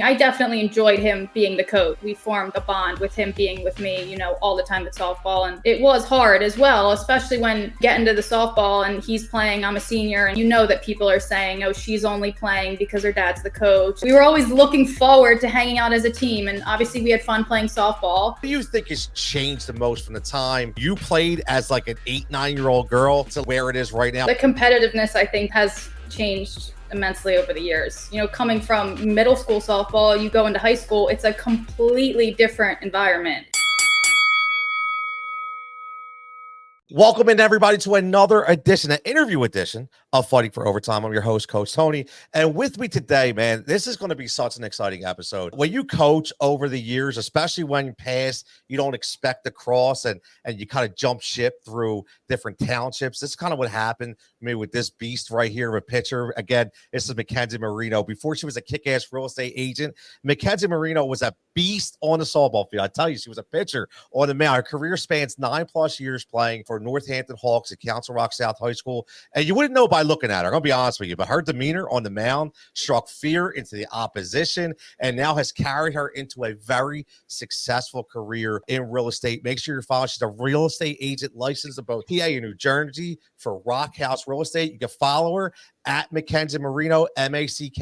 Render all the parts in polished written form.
I definitely enjoyed him being the coach. We formed a bond with him being with me, all the time at softball. And it was hard as well, especially when getting to the softball and he's playing, I'm a senior, and that people are saying, oh, she's only playing because her dad's the coach. We were always looking forward to hanging out as a team. And obviously we had fun playing softball. What do you think has changed the most from the time you played as like an 8-9-year-old girl to where it is right now? The competitiveness, I think, has changed immensely over the years. Coming from middle school softball, you go into high school, it's a completely different environment. Welcome in, everybody, to another edition, an interview edition of Fighting for Overtime. I'm your host, Coach Tony. And with me today, man, this is going to be such an exciting episode. When you coach over the years, especially when you pass, you don't expect to cross and you kind of jump ship through different townships. This is kind of what happened to me with this beast right here of a pitcher. Again, this is Mackenzie Marino. Before she was a kick-ass real estate agent, Mackenzie Marino was a beast on the softball field. I tell you, she was a pitcher on the mound. Her career spans 9+ years playing for Northampton Hawks at Council Rock South High School. And you wouldn't know by looking at her, I'm going to be honest with you, but her demeanor on the mound struck fear into the opposition and now has carried her into a very successful career in real estate. Make sure you're following. She's a real estate agent licensed in both PA and New Jersey for Roc Hous Real Estate. You can follow her at Mackenzie Marino, Mackenzie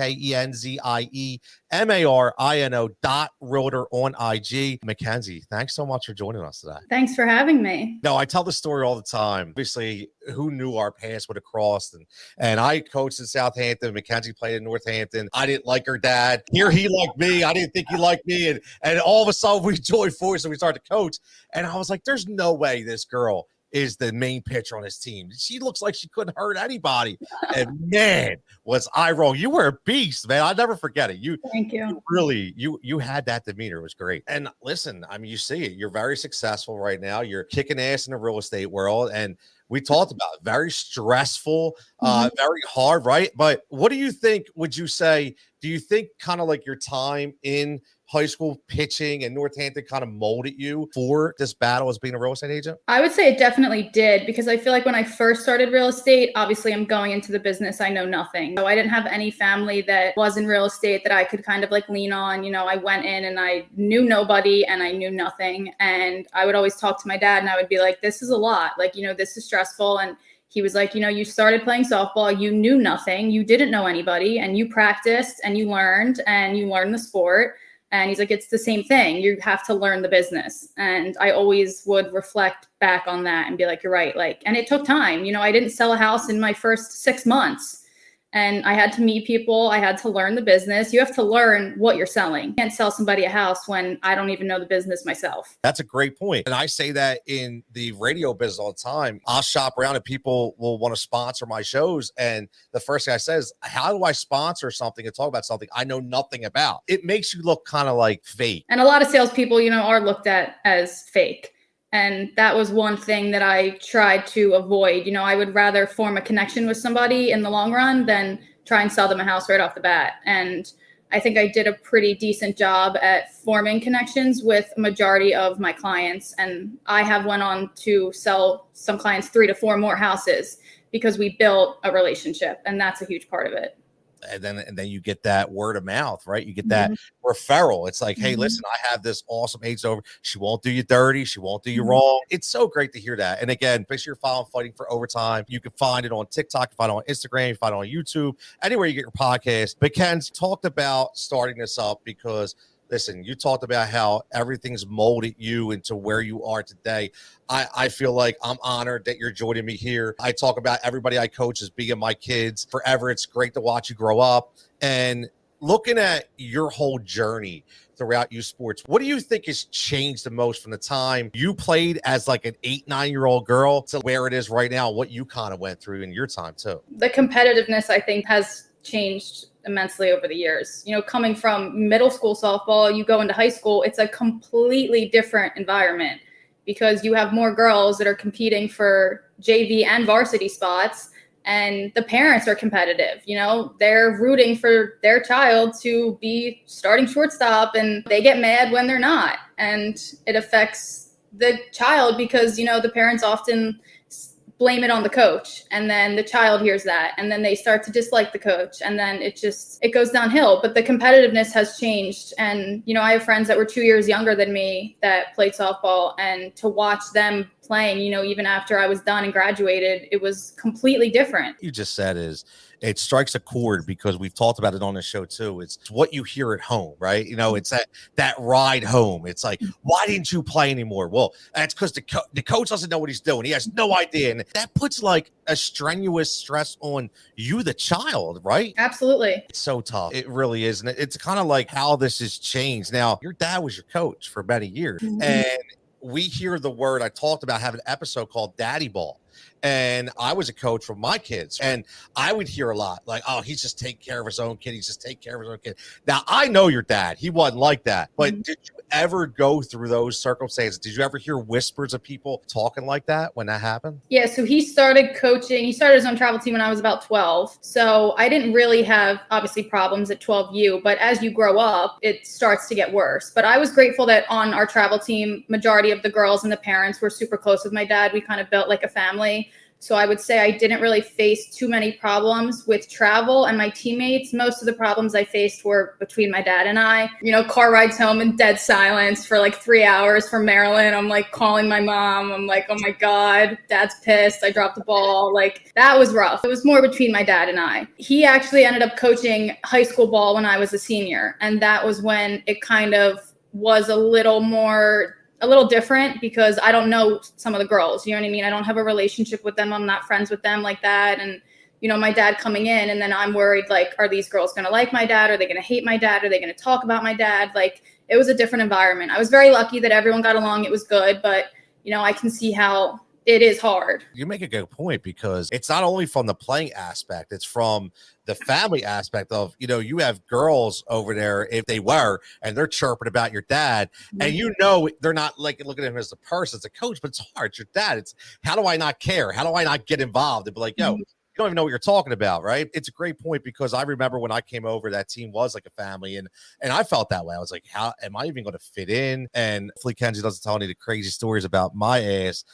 Marino.realtor on IG. Mackenzie, thanks so much for joining us today. Thanks for having me. No, I tell the story all the time. Obviously, who knew our paths would have crossed? And I coached in Southampton. Mackenzie played in Northampton. I didn't like her dad. Here he liked me. I didn't think he liked me. And all of a sudden we joined forces and we started to coach. And I was like, there's no way this girl is the main pitcher on his team. She looks like she couldn't hurt anybody. And man, was I wrong. You were a beast, man. I'll never forget it. Thank you. You had that demeanor. It was great. And listen, I mean, you see it. You're very successful right now. You're kicking ass in the real estate world. And we talked about it. Very stressful, very hard, right? But what do you think, would you say, do you think kind of like your time in high school pitching and Northampton kind of molded you for this battle as being a real estate agent? I would say it definitely did, because I feel like when I first started real estate, obviously I'm going into the business, I know nothing. So I didn't have any family that was in real estate that I could kind of like lean on. I went in and I knew nobody and I knew nothing. And I would always talk to my dad and I would be like, this is a lot. Like, this is stressful. And he was like, you started playing softball, you knew nothing, you didn't know anybody, and you practiced and you learned the sport. And he's like, it's the same thing. You have to learn the business. And I always would reflect back on that and be like, you're right. And it took time. I didn't sell a house in my first 6 months. And I had to meet people. I had to learn the business. You have to learn what you're selling. You can't sell somebody a house when I don't even know the business myself. That's a great point. And I say that in the radio business all the time. I'll shop around and people will want to sponsor my shows. And the first thing I say is, how do I sponsor something and talk about something I know nothing about? It makes you look kind of like fake. And a lot of salespeople, are looked at as fake. And that was one thing that I tried to avoid. I would rather form a connection with somebody in the long run than try and sell them a house right off the bat. And I think I did a pretty decent job at forming connections with a majority of my clients. And I have went on to sell some clients 3 to 4 more houses because we built a relationship. And that's a huge part of it. And then you get that word of mouth, right? You get that referral. It's like, hey, listen, I have this awesome agent over. She won't do you dirty. She won't do you wrong. It's so great to hear that. And again, make sure you're following Fighting for Overtime. You can find it on TikTok, you can find it on Instagram, you can find it on YouTube, anywhere you get your podcast. But Ken's talked about starting this up because listen, you talked about how everything's molded you into where you are today. I feel like I'm honored that you're joining me here. I talk about everybody I coach as being my kids forever. It's great to watch you grow up. And looking at your whole journey throughout youth sports, what do you think has changed the most from the time you played as like an 8-9-year-old girl to where it is right now, what you kind of went through in your time too? The competitiveness, I think, has changed immensely over the years. Coming from middle school softball, you go into high school, it's a completely different environment because you have more girls that are competing for JV and varsity spots, and the parents are competitive. They're rooting for their child to be starting shortstop, and they get mad when they're not. And it affects the child because, the parents often blame it on the coach, and then the child hears that, and then they start to dislike the coach, and then it goes downhill. But the competitiveness has changed, and I have friends that were 2 years younger than me that played softball, and to watch them playing, even after I was done and graduated, it was completely different. You just said is it strikes a chord, because we've talked about it on the show too. It's what you hear at home, right? It's that ride home. It's like, why didn't you play anymore? Well, that's because the coach doesn't know what he's doing. He has no idea. And that puts like a strenuous stress on you, the child, right? Absolutely. It's so tough. It really is. And it's kind of like how this has changed. Now, your dad was your coach for many years. Mm-hmm. And we hear the word, I talked about having an episode called Daddy Ball. And I was a coach for my kids, and I would hear a lot like, oh, he's just taking care of his own kid. He's just taking care of his own kid. Now, I know your dad. He wasn't like that. But did you ever go through those circumstances? Did you ever hear whispers of people talking like that when that happened? Yeah, so he started coaching. He started his own travel team when I was about 12. So I didn't really have, obviously, problems at 12U. But as you grow up, it starts to get worse. But I was grateful that on our travel team, majority of the girls and the parents were super close with my dad. We kind of built like a family. So I would say I didn't really face too many problems with travel and my teammates. Most of the problems I faced were between my dad and I. Car rides home in dead silence for like 3 hours from Maryland. I'm like calling my mom. I'm like, oh my God, dad's pissed. I dropped the ball. Like, that was rough. It was more between my dad and I. He actually ended up coaching high school ball when I was a senior. And that was when it kind of was a little different, because I don't know some of the girls, you know what I mean? I don't have a relationship with them. I'm not friends with them like that. And, my dad coming in, and then I'm worried, like, are these girls going to like my dad? Are they going to hate my dad? Are they going to talk about my dad? Like, it was a different environment. I was very lucky that everyone got along. It was good, but, I can see how it is hard. You make a good point, because it's not only from the playing aspect, it's from the family aspect of, you have girls over there, if they were, and they're chirping about your dad, and they're not like looking at him as a person, as a coach, but it's hard. It's your dad. It's, how do I not care? How do I not get involved? And be like, yo, you don't even know what you're talking about, right? It's a great point, because I remember when I came over, that team was like a family, and I felt that way. I was like, how am I even going to fit in? And hopefully Kenzie doesn't tell any of the crazy stories about my ass,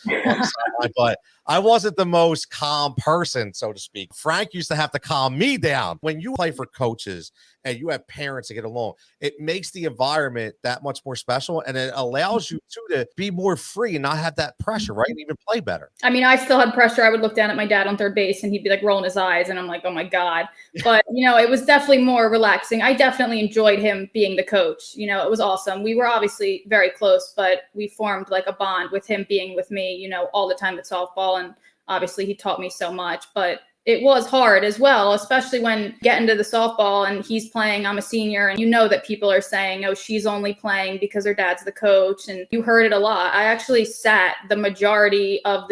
but I wasn't the most calm person, so to speak. Frank used to have to calm me down. When you play for coaches and you have parents that get along, it makes the environment that much more special, and it allows you to be more free and not have that pressure, right? And even play better. I mean, I still had pressure. I would look down at my dad on third base, and he'd be like rolling his eyes, and I'm like, oh my God. But, it was definitely more relaxing. I definitely enjoyed him being the coach. It was awesome. We were obviously very close, but we formed like a bond with him being with me, all the time at softball. And obviously he taught me so much, but it was hard as well, especially when getting to the softball and he's playing, I'm a senior, and that people are saying, oh, she's only playing because her dad's the coach. And you heard it a lot. I actually sat the majority of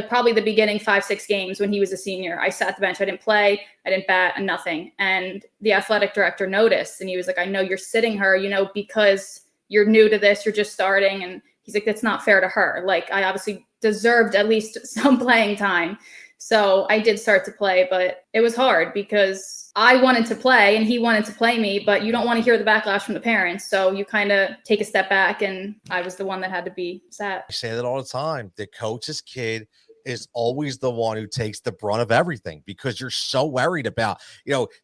probably the beginning 5-6 games when he was a senior. I sat the bench. I didn't play. I didn't bat, and nothing. And the athletic director noticed, and he was like, I know you're sitting her, because you're new to this, you're just starting. And he's like, that's not fair to her. Like, I obviously deserved at least some playing time. So I did start to play, but it was hard because I wanted to play and he wanted to play me, but you don't want to hear the backlash from the parents. So you kind of take a step back, and I was the one that had to be sat. I say that all the time. The coach's kid is always the one who takes the brunt of everything, because you're so worried about,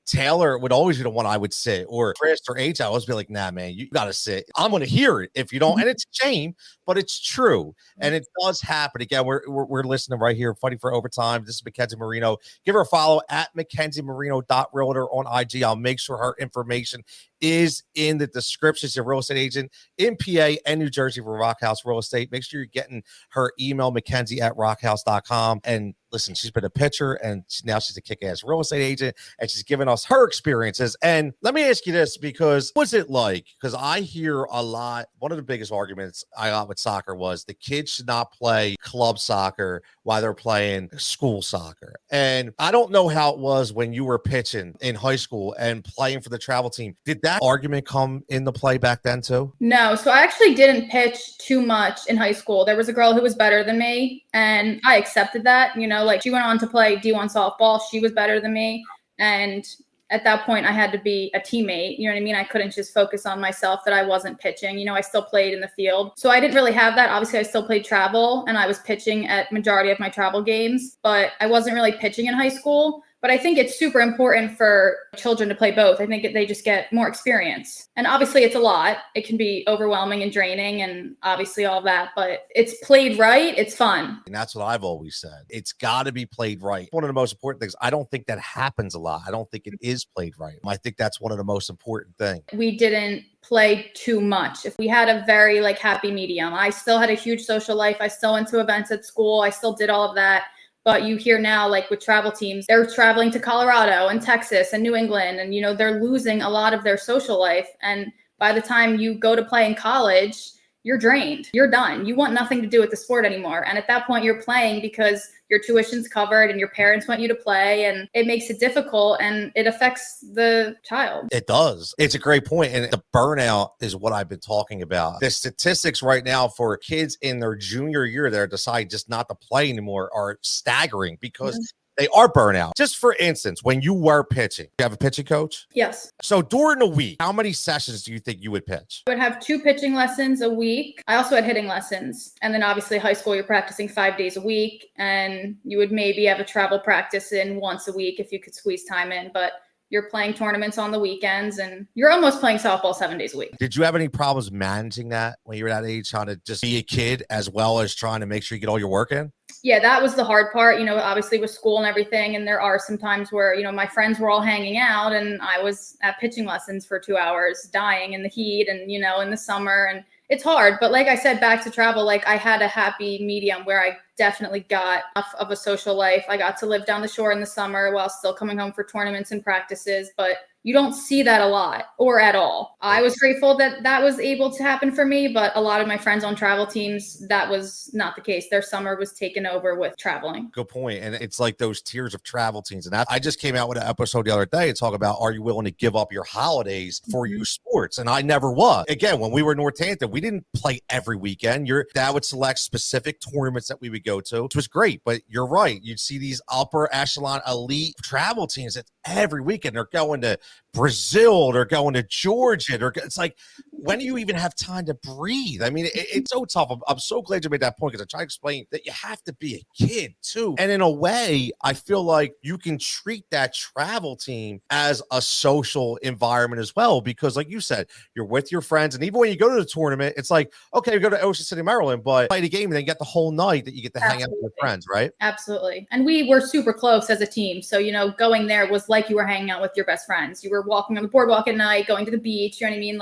Taylor would always be the one I would sit, or Chris or H. I always be like, nah, man, you got to sit. I'm going to hear it if you don't. And it's a shame, but it's true. And it does happen. Again, we're listening right here, Fighting for Overtime. This is Mackenzie Marino. Give her a follow at MackenzieMarino.realtor on IG. I'll make sure her information is in the description. She's a real estate agent in PA and New Jersey for Roc Hous Real Estate. Make sure you're getting her email, Mackenzie@rockhouse.com. And listen, she's been a pitcher, and now she's a kick-ass real estate agent, and she's giving us her experiences. And let me ask you this, because what's it like? Because I hear a lot. One of the biggest arguments I got with soccer was the kids should not play club soccer while they're playing school soccer. And I don't know how it was when you were pitching in high school and playing for the travel team. Did that argument come into play back then too? No. So I actually didn't pitch too much in high school. There was a girl who was better than me, and I accepted that. Like, she went on to play D1 softball. She was better than me. And at that point I had to be a teammate. You know what I mean? I couldn't just focus on myself that I wasn't pitching. You know, I still played in the field. So I didn't really have that. Obviously, I still played travel and I was pitching at majority of my travel games, but I wasn't really pitching in high school. But I think it's super important for children to play both. I think they just get more experience. And obviously it's a lot. It can be overwhelming and draining and obviously all that, but it's played right. It's fun. And that's what I've always said. It's got to be played right. One of the most important things. I don't think that happens a lot. I don't think it is played right. I think that's one of the most important things. We didn't play too much. If we had a very happy medium, I still had a huge social life. I still went to events at school. I still did all of that. But you hear now, with travel teams, they're traveling to Colorado and Texas and New England, and, they're losing a lot of their social life. And by the time you go to play in college, you're drained. You're done. You want nothing to do with the sport anymore. And at that point, you're playing because your tuition's covered and your parents want you to play, and it makes it difficult and it affects the child. It does. It's a great point. And the burnout is what I've been talking about. The statistics right now for kids in their junior year that decide just not to play anymore are staggering because they are burnout. Just for instance, when you were pitching, you have a pitching coach? Yes. So during the week, how many sessions do you think you would pitch? I would have 2 pitching lessons a week. I also had hitting lessons. And then obviously high school, you're practicing 5 days a week. And you would maybe have a travel practice in once a week if you could squeeze time in. But you're playing tournaments on the weekends and you're almost playing softball 7 days a week. Did you have any problems managing that when you were that age, trying to just be a kid as well as trying to make sure you get all your work in? Yeah, that was the hard part, obviously with school and everything. And there are some times where, my friends were all hanging out and I was at pitching lessons for 2 hours, dying in the heat and, in the summer. And it's hard. But like I said, back to travel, I had a happy medium where I definitely got enough of a social life. I got to live down the shore in the summer while still coming home for tournaments and practices. But you don't see that a lot or at all. I was grateful that that was able to happen for me, but a lot of my friends on travel teams, that was not the case. Their summer was taken over with traveling. Good point. And it's like those tiers of travel teams. And I just came out with an episode the other day and talk about, are you willing to give up your holidays for your sports? And I never was. Again, when we were in Northampton, we didn't play every weekend. Your dad would select specific tournaments that we would go to, which was great. But you're right. You'd see these upper echelon elite travel teams that every weekend they're going to Brazil, they're going to Georgia. It's like, when do you even have time to breathe? I mean, it's so tough. I'm so glad you made that point because I try to explain that you have to be a kid too. And in a way, I feel like you can treat that travel team as a social environment as well, because like you said, you're with your friends. And even when you go to the tournament, it's like, okay, you go to Ocean City, Maryland, but play the game and then you get the whole night that you get to hang out with your friends, right? Absolutely. And we were super close as a team. So, going there was like you were hanging out with your best friends. You were walking on the boardwalk at night, going to the beach, you know what I mean?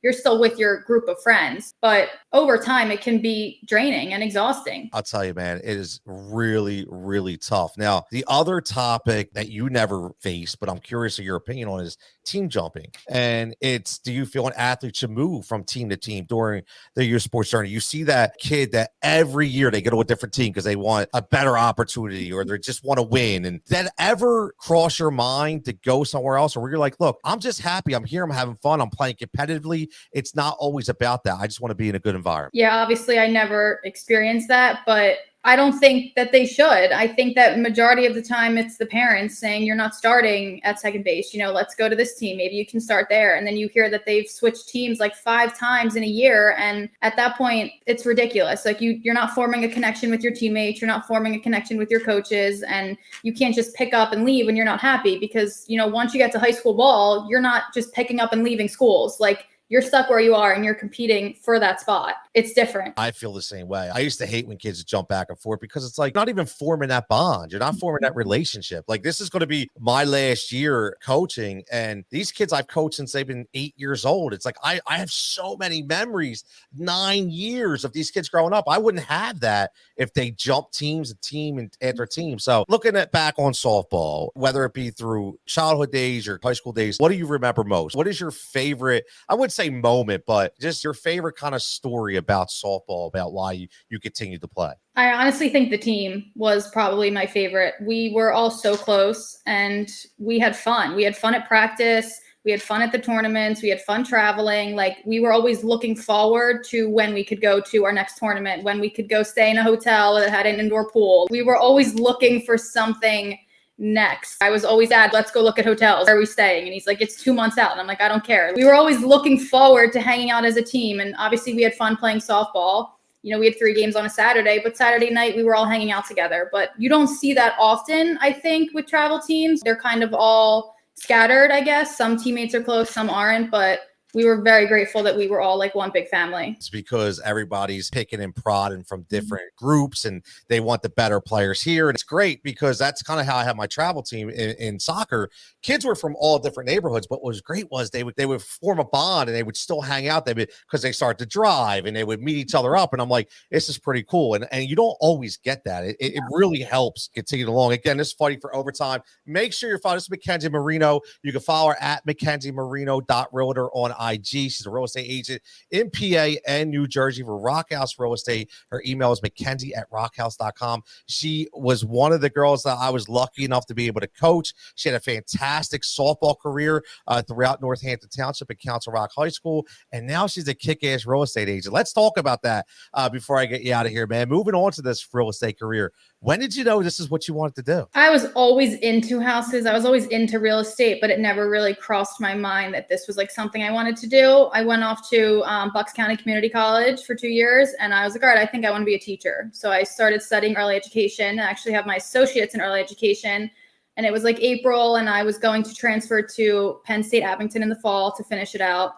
You're still with your group of friends, but over time it can be draining and exhausting. I'll tell you, man, it is really, really tough. Now, the other topic that you never faced, but I'm curious of your opinion on, is team jumping. And it's, do you feel an athlete should move from team to team during your sports journey? You see that kid that every year they go to a different team because they want a better opportunity or they just want to win. And did that ever cross your mind to go somewhere else? Or where you're like, look, I'm just happy. I'm here. I'm having fun. I'm playing competitively. It's not always about that. I just want to be in a good environment. Yeah, obviously I never experienced that, but I don't think that they should. I think that majority of the time it's the parents saying, you're not starting at second base. Let's go to this team. Maybe you can start there. And then you hear that they've switched teams 5 times in a year. And at that point, it's ridiculous. You're not forming a connection with your teammates. You're not forming a connection with your coaches. And you can't just pick up and leave when you're not happy because, once you get to high school ball, you're not just picking up and leaving schools. You're stuck where you are and you're competing for that spot. It's different. I feel the same way. I used to hate when kids jump back and forth because it's not even forming that bond. You're not forming that relationship. This is going to be my last year coaching. And these kids I've coached since they've been 8 years old. It's I have so many memories, 9 years of these kids growing up. I wouldn't have that if they jump teams and team and after team. So looking back on softball, whether it be through childhood days or high school days, what do you remember most? What is your favorite, I would say moment, but just your favorite kind of story about softball, about why you continue to play? I honestly think the team was probably my favorite. We were all so close and we had fun. We had fun at practice. We had fun at the tournaments. We had fun traveling. We were always looking forward to when we could go to our next tournament, when we could go stay in a hotel that had an indoor pool. We were always looking for something next? I was always, Dad, let's go look at hotels. Where are we staying? And he's like, it's 2 months out. And I'm like, I don't care. We were always looking forward to hanging out as a team. And obviously we had fun playing softball. You know, we had 3 games on a Saturday, but Saturday night we were all hanging out together. But you don't see that often, I think, with travel teams. They're kind of all scattered, I guess. Some teammates are close, some aren't, but we were very grateful that we were all like one big family. It's because everybody's picking and prodding from different groups and they want the better players here. And it's great because that's kind of how I had my travel team in soccer. Kids were from all different neighborhoods, but what was great was they would form a bond and they would still hang out there because they start to drive and they would meet each other up. And I'm like, this is pretty cool. And you don't always get that. It really helps continue along. Again, this is Fighting for Overtime. Make sure you're following. This is Mackenzie Marino. You can follow her at MackenzieMarino.realtor on IG. She's a real estate agent in PA and New Jersey for Roc Hous Real Estate. Her email is Mackenzie@rochouse.com. She was one of the girls that I was lucky enough to be able to coach. She had a fantastic softball career throughout Northampton Township and Council Rock High School. And now she's a kick-ass real estate agent. Let's talk about that before I get you out of here, man. Moving on to this real estate career. When did you know this is what you wanted to do? I was always into houses. I was always into real estate, but it never really crossed my mind that this was like something I wanted to do. I went off to Bucks County Community College for 2 years, and I was like, all right, I think I want to be a teacher. So I started studying early education. I actually have my associates in early education, and it was like April, and I was going to transfer to Penn State Abington in the fall to finish it out.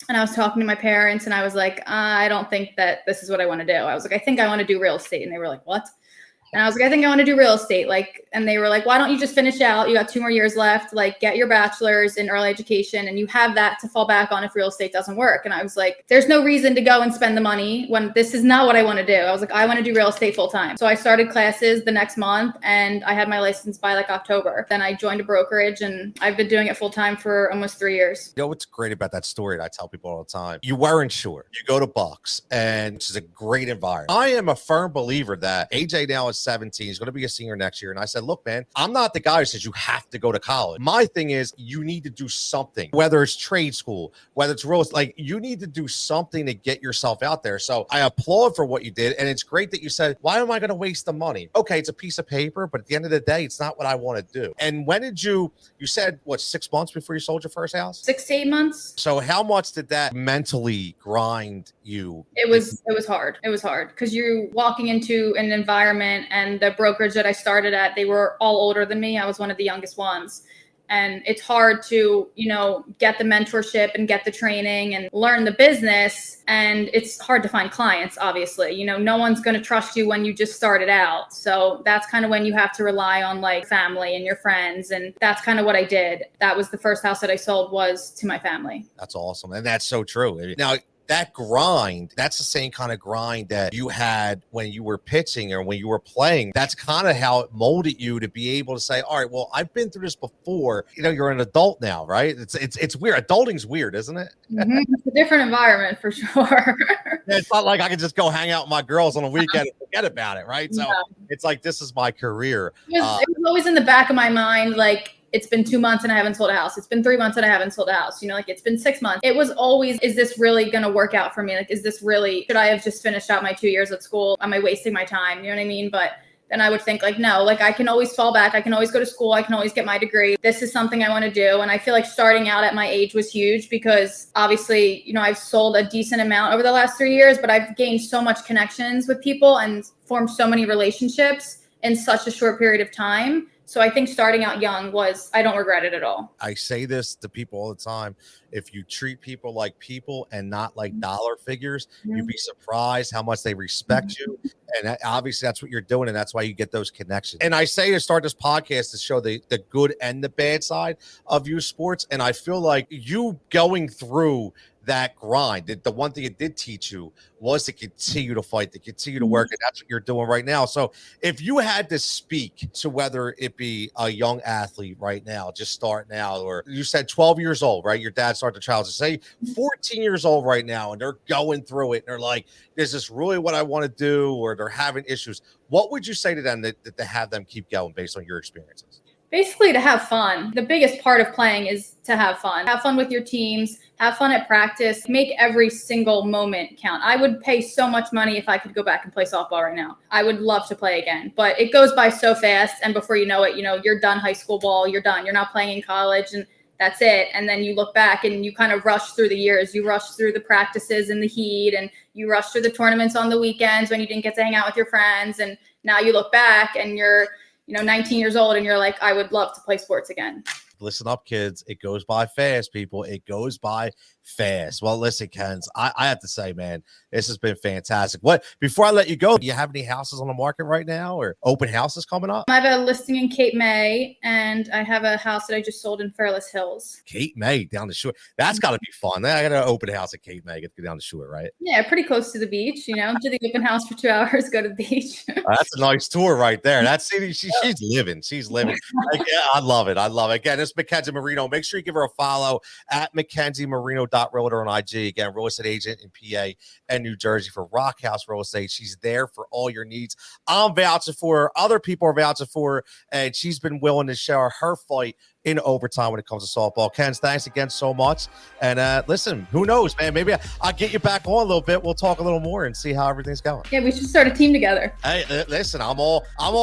And I was talking to my parents, and I was like, I don't think that this is what I want to do. I was like, I think I want to do real estate. And they were like, what? And I was like, I think I want to do real estate. Like, and they were like, why don't you just finish out? You got 2 more years left, like get your bachelor's in early education and you have that to fall back on if real estate doesn't work. And I was like, there's no reason to go and spend the money when this is not what I want to do. I was like, I want to do real estate full time. So I started classes the next month and I had my license by like October. Then I joined a brokerage and I've been doing it full time for almost 3 years. You know what's great about that story that I tell people all the time? You weren't sure. You go to Bucks and it's a great environment. I am a firm believer that AJ now is 17. He's going to be a senior next year. And I said, look, man, I'm not the guy who says you have to go to college. My thing is you need to do something, whether it's trade school, whether it's real estate, like you need to do something to get yourself out there. So I applaud for what you did. And it's great that you said, why am I going to waste the money? Okay, it's a piece of paper, but at the end of the day, it's not what I want to do. And when did you said, what, 6 months before you sold your first house? 6 to 8 months. So how much did that mentally grind you? It was hard. It was hard because you're walking into an environment, and the brokerage that I started at, they were all older than me. I was one of the youngest ones. And it's hard to, get the mentorship and get the training and learn the business. And it's hard to find clients, obviously. No one's going to trust you when you just started out. So that's kind of when you have to rely on like family and your friends. And that's kind of what I did. That was the first house that I sold, was to my family. That's awesome. And that's so true. Now, that grind, that's the same kind of grind that you had when you were pitching or when you were playing. That's kind of how it molded you to be able to say, all right, well, I've been through this before. You're an adult now, right? It's weird. Adulting's weird, isn't it? Mm-hmm. It's a different environment for sure. It's not like I can just go hang out with my girls on a weekend and forget about it, right? So It's like, this is my career. It was always in the back of my mind, like, it's been 2 months and I haven't sold a house. It's been 3 months and I haven't sold a house. It's been 6 months. It was always, is this really going to work out for me? Like, is this really, should I have just finished out my 2 years at school? Am I wasting my time? You know what I mean? But then I would think like, no, like I can always fall back. I can always go to school. I can always get my degree. This is something I want to do. And I feel like starting out at my age was huge because obviously, I've sold a decent amount over the last 3 years, but I've gained so much connections with people and formed so many relationships in such a short period of time. So I think starting out young I don't regret it at all. I say this to people all the time. If you treat people like people and not like dollar figures, you'd be surprised how much they respect you. And obviously that's what you're doing. And that's why you get those connections. And I say to start this podcast to show the good and the bad side of youth sports. And I feel like you going through that grind, the one thing it did teach you was to continue to fight, to continue to work. And that's what you're doing right now. So if you had to speak to whether it be a young athlete right now, just starting out, or you said 12 years old, right? Your dad started the child, to say 14 years old right now, and they're going through it. And they're like, is this really what I want to do? Or they're having issues. What would you say to them that have them keep going based on your experiences? Basically to have fun. The biggest part of playing is to have fun. Have fun with your teams, have fun at practice, make every single moment count. I would pay so much money if I could go back and play softball right now. I would love to play again, but it goes by so fast. And before you know it, you're done high school ball, you're done. You're not playing in college, and that's it. And then you look back and you kind of rush through the years. You rush through the practices in the heat, and you rush through the tournaments on the weekends when you didn't get to hang out with your friends. And now you look back and you're 19 years old and you're like, I would love to play sports again. Listen up, kids. It goes by fast, people. It goes by fast. Well, listen, Kenz, I have to say, man, this has been fantastic. Before I let you go, do you have any houses on the market right now or open houses coming up? I have a listing in Cape May, and I have a house that I just sold in Fairless Hills. Cape May, down the shore. That's got to be fun. I got an open house at Cape May. Get to go down the shore, right? Yeah, pretty close to the beach. Do the open house for 2 hours, go to the beach. That's a nice tour right there. That's she's living. She's living. I love it. I love it. Again, it's Mackenzie Marino. Make sure you give her a follow at MackenzieMarino.realtor on IG. Again, real estate agent in PA and New Jersey for Roc Hous Real Estate. She's there for all your needs. I'm vouching for her. Other people are vouching for her, and she's been willing to share her fight in overtime when it comes to softball. Kenz, thanks again so much. And listen, who knows, man? Maybe I'll get you back on a little bit. We'll talk a little more and see how everything's going. Yeah, we should start a team together. Hey, listen, I'm all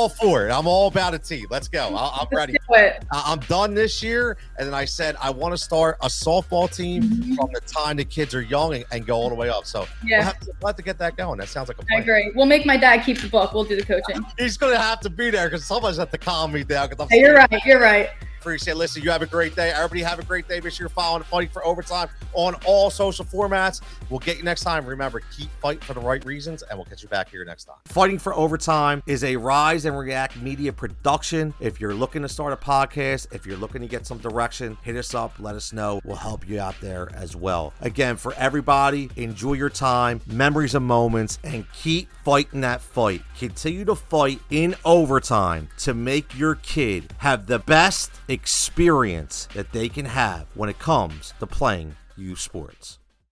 for it. I'm all about a team. Let's go. I'm ready. I'm done this year, and then I said I want to start a softball team from the time the kids are young and go all the way up. So yeah, we'll have to get that going. That sounds like a plan. I agree. We'll make my dad keep the book. We'll do the coaching. He's going to have to be there because somebody's have to calm me down. Hey, you're right. You're right. Appreciate it. Listen, you have a great day. Everybody have a great day. Make sure you're following Fighting for Overtime on all social formats. We'll get you next time. Remember, keep fighting for the right reasons, and we'll get you back here next time. Fighting for Overtime is a Rise and React media production. If you're looking to start a podcast, if you're looking to get some direction, hit us up. Let us know. We'll help you out there as well. Again, for everybody, enjoy your time, memories and moments, and keep fighting that fight. Continue to fight in overtime to make your kid have the best experience that they can have when it comes to playing youth sports.